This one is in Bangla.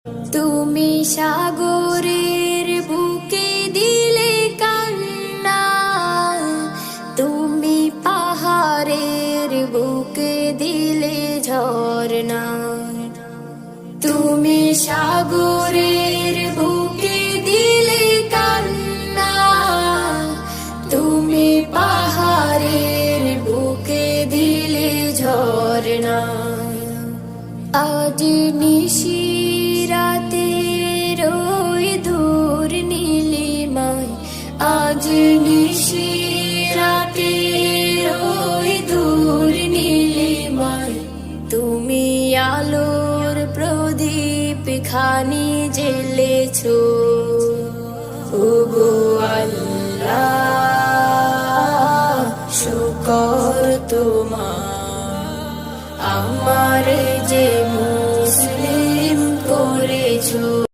তুমি সাগরের বুকে দিলে কান্না, তুমি পাহাড়ের বুকে দিলে ঝরনা। তুমি সাগরের বুকে দিলে কান্না, তুমি পাহাড়ের বুকে দিলে ঝরনা। আজ নিশিরাতে ওই দূর নীলিমায়, আজ নিশিরাতে ওই দূর নীলিমায়, তুমি আলোর প্রদীপ খানি জ্বেলেছো। ওগো আল্লাহ, শুকর তোমার, আমারে যে মুসলিম করেছো।